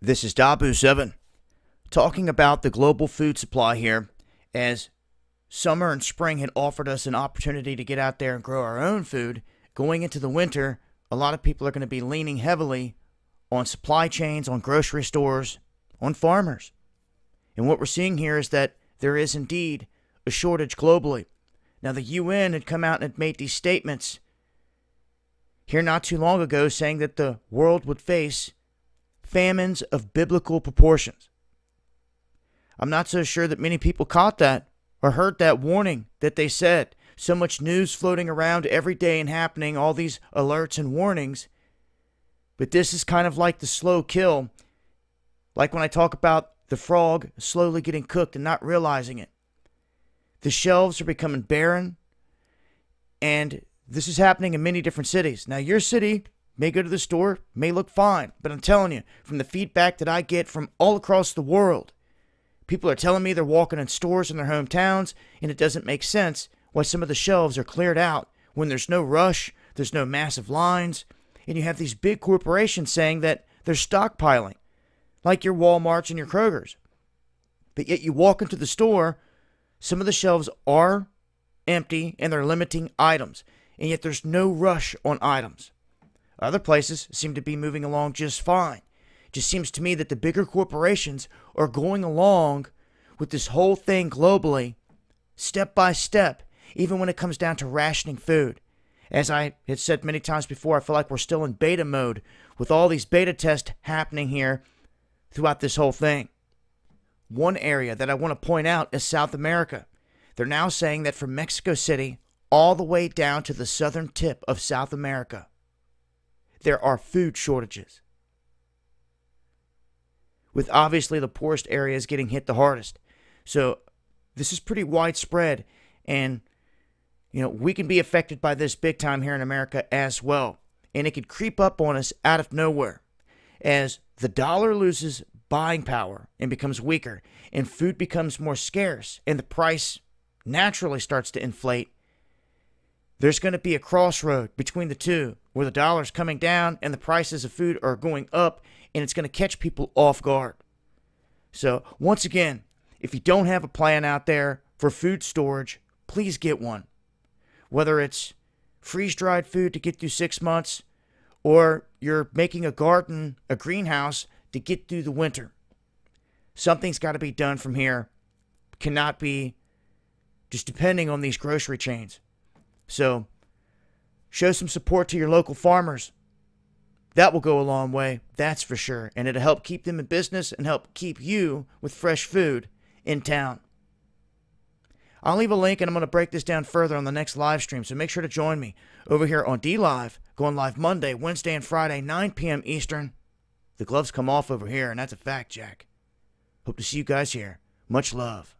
This is DAHBOO77 talking about the global food supply here, as summer and spring had offered us an opportunity to get out there and grow our own food. Going into the winter, a lot of people are going to be leaning heavily on supply chains, on grocery stores, on farmers. And what we're seeing here is that there is indeed a shortage globally. Now, the UN had come out and had made these statements here not too long ago saying that the world would face famines of biblical proportions. I'm not so sure that many people caught that or heard that warning that they said. So much news floating around every day and happening, all these alerts and warnings. But this is kind of like the slow kill. Like when I talk about the frog slowly getting cooked and not realizing it. The shelves are becoming barren. And this is happening in many different cities. Now, your city may go to the store, may look fine. But I'm telling you, from the feedback that I get from all across the world, people are telling me they're walking in stores in their hometowns, and it doesn't make sense why some of the shelves are cleared out when there's no rush, there's no massive lines, and you have these big corporations saying that they're stockpiling, like your Walmarts and your Krogers. But yet you walk into the store, some of the shelves are empty and they're limiting items, and yet there's no rush on items. Other places seem to be moving along just fine. It just seems to me that the bigger corporations are going along with this whole thing globally, step by step, even when it comes down to rationing food. As I had said many times before, I feel like we're still in beta mode with all these beta tests happening here throughout this whole thing. One area that I want to point out is South America. They're now saying that from Mexico City all the way down to the southern tip of South America, there are food shortages, with obviously the poorest areas getting hit the hardest. So this is pretty widespread, and we can be affected by this big time here in America as well. And it could creep up on us out of nowhere as the dollar loses buying power and becomes weaker, and food becomes more scarce, and the price naturally starts to inflate. There's going to be a crossroad between the two where the dollar's coming down and the prices of food are going up, and it's going to catch people off guard. So once again, if you don't have a plan out there for food storage, please get one. Whether it's freeze-dried food to get through 6 months, or you're making a garden, a greenhouse to get through the winter. Something's got to be done from here. Cannot be just depending on these grocery chains. So show some support to your local farmers. That will go a long way, that's for sure. And it'll help keep them in business and help keep you with fresh food in town. I'll leave a link, and I'm going to break this down further on the next live stream, so make sure to join me over here on DLive, going live Monday, Wednesday, and Friday, 9 p.m. Eastern. The gloves come off over here, and that's a fact, Jack. Hope to see you guys here. Much love.